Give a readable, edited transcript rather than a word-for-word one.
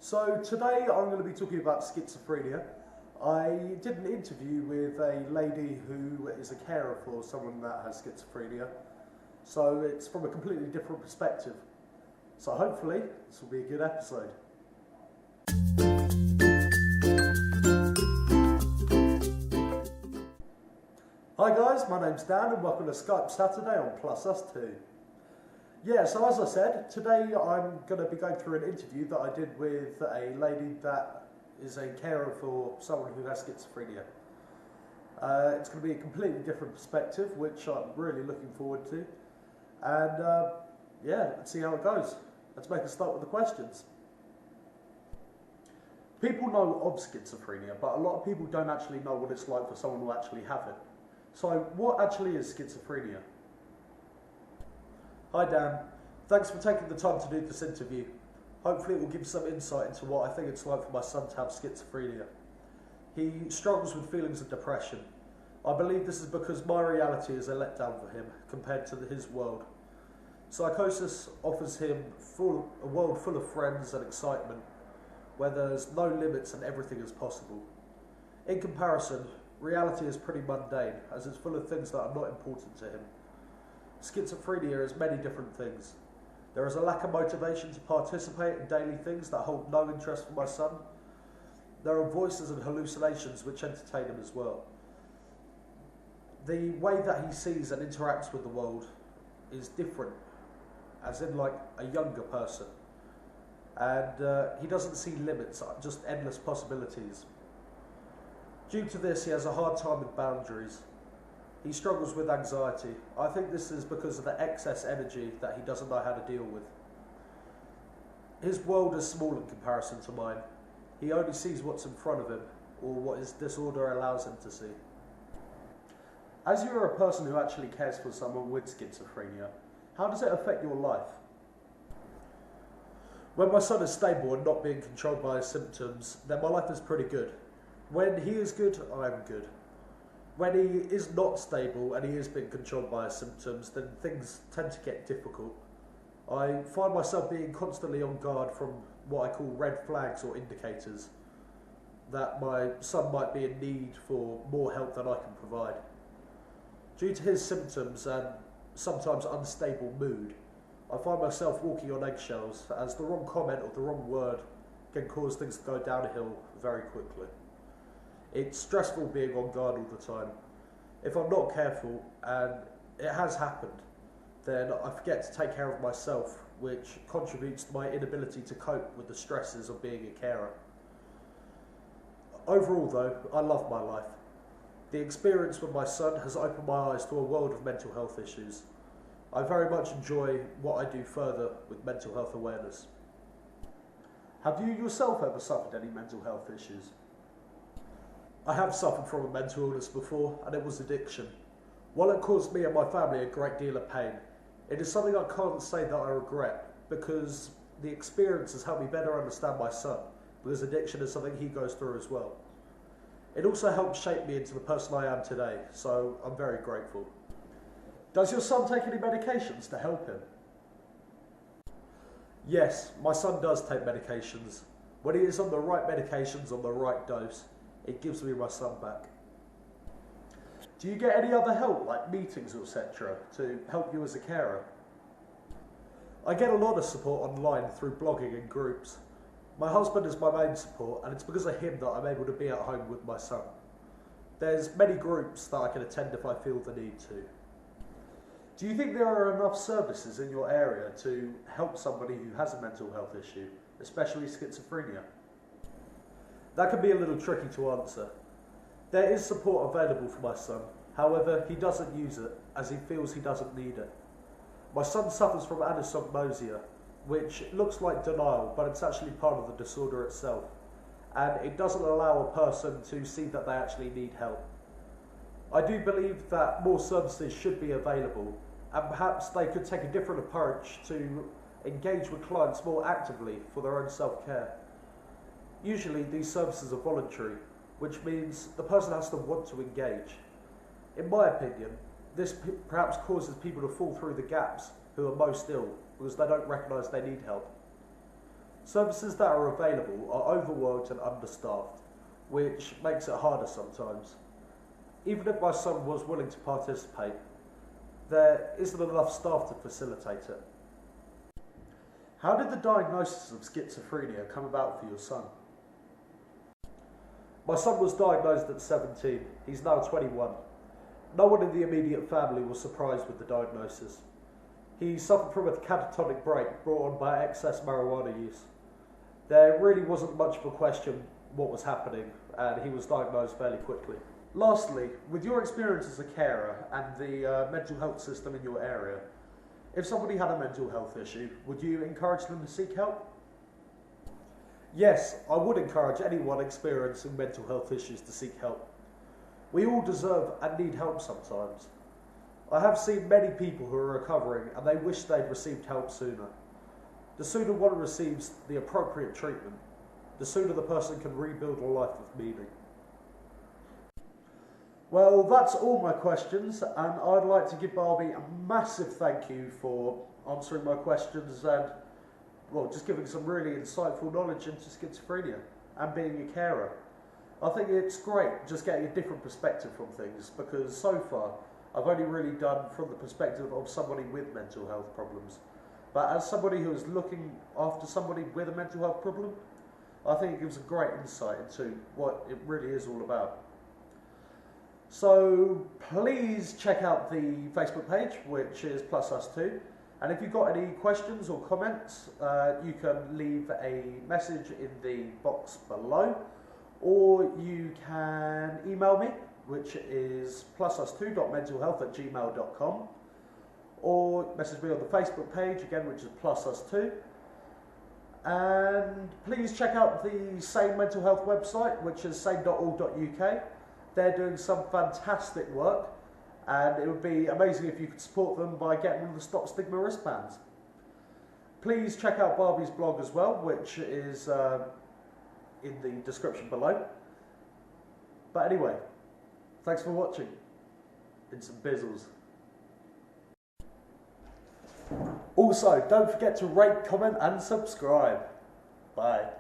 So today I'm going to be talking about schizophrenia. I did an interview with a lady who is a carer for someone that has schizophrenia. So it's from a completely different perspective. So hopefully this will be a good episode. Hi guys, my name's Dan and welcome to Skype Saturday on +us2. Yeah, so as I said, today I'm going to be going through an interview that I did with a lady that is a carer for someone who has schizophrenia. It's going to be a completely different perspective, which I'm really looking forward to. And yeah, let's see how it goes. Let's make a start with the questions. People know of schizophrenia, but a lot of people don't actually know what it's like for someone who actually have it. So what actually is schizophrenia? Hi Dan, thanks for taking the time to do this interview. Hopefully it will give some insight into what I think it's like for my son to have schizophrenia. He struggles with feelings of depression. I believe this is because my reality is a letdown for him compared to his world. Psychosis offers him a world full of friends and excitement, where there's no limits and everything is possible. In comparison, reality is pretty mundane, as it's full of things that are not important to him. Schizophrenia is many different things. There is a lack of motivation to participate in daily things that hold no interest for my son. There are voices and hallucinations which entertain him as well. The way that he sees and interacts with the world is different, as in like a younger person. And he doesn't see limits, just endless possibilities. Due to this, he has a hard time with boundaries. He struggles with anxiety. I think this is because of the excess energy that he doesn't know how to deal with. His world is small in comparison to mine. He only sees what's in front of him, or what his disorder allows him to see. As you are a person who actually cares for someone with schizophrenia, how does it affect your life? When my son is stable and not being controlled by his symptoms, then my life is pretty good. When he is good, I am good. When he is not stable and he is being controlled by his symptoms, then things tend to get difficult. I find myself being constantly on guard from what I call red flags or indicators that my son might be in need for more help than I can provide. Due to his symptoms and sometimes unstable mood, I find myself walking on eggshells, as the wrong comment or the wrong word can cause things to go downhill very quickly. It's stressful being on guard all the time. If I'm not careful, and it has happened, then I forget to take care of myself, which contributes to my inability to cope with the stresses of being a carer. Overall though, I love my life. The experience with my son has opened my eyes to a world of mental health issues. I very much enjoy what I do further with mental health awareness. Have you yourself ever suffered any mental health issues? I have suffered from a mental illness before, and it was addiction. While it caused me and my family a great deal of pain, it is something I can't say that I regret, because the experience has helped me better understand my son, because addiction is something he goes through as well. It also helped shape me into the person I am today, so I'm very grateful. Does your son take any medications to help him? Yes, my son does take medications. When he is on the right medications on the right dose, it gives me my son back. Do you get any other help, like meetings, etc., to help you as a carer? I get a lot of support online through blogging and groups. My husband is my main support, and it's because of him that I'm able to be at home with my son. There's many groups that I can attend if I feel the need to. Do you think there are enough services in your area to help somebody who has a mental health issue, especially schizophrenia? That can be a little tricky to answer. There is support available for my son, however he doesn't use it as he feels he doesn't need it. My son suffers from anosognosia, which looks like denial, but it's actually part of the disorder itself, and it doesn't allow a person to see that they actually need help. I do believe that more services should be available, and perhaps they could take a different approach to engage with clients more actively for their own self-care. Usually these services are voluntary, which means the person has to want to engage. In my opinion, this perhaps causes people to fall through the gaps who are most ill because they don't recognise they need help. Services that are available are overworked and understaffed, which makes it harder sometimes. Even if my son was willing to participate, there isn't enough staff to facilitate it. How did the diagnosis of schizophrenia come about for your son? My son was diagnosed at 17. He's now 21. No one in the immediate family was surprised with the diagnosis. He suffered from a catatonic break brought on by excess marijuana use. There really wasn't much of a question what was happening, and he was diagnosed fairly quickly. Lastly, with your experience as a carer and the mental health system in your area, if somebody had a mental health issue, would you encourage them to seek help? Yes, I would encourage anyone experiencing mental health issues to seek help. We all deserve and need help sometimes. I have seen many people who are recovering and they wish they'd received help sooner. The sooner one receives the appropriate treatment, the sooner the person can rebuild a life with meaning. Well, that's all my questions, and I'd like to give Barbie a massive thank you for answering my questions and, well, just giving some really insightful knowledge into schizophrenia and being a carer. I think it's great just getting a different perspective from things, because so far I've only really done from the perspective of somebody with mental health problems. But as somebody who is looking after somebody with a mental health problem, I think it gives a great insight into what it really is all about. So please check out the Facebook page, which is plusustoo. And if you've got any questions or comments, you can leave a message in the box below, or you can email me, which is plusustoo.mentalhealth@gmail.com, or message me on the Facebook page again, which is plusustoo. And please check out the Sane Mental Health website, which is sane.org.uk. They're doing some fantastic work, and it would be amazing if you could support them by getting one of the Stop Stigma wristbands. Please check out Barbie's blog as well, which is in the description below. But anyway, thanks for watching. In some bizzles. Also, don't forget to rate, comment and subscribe. Bye.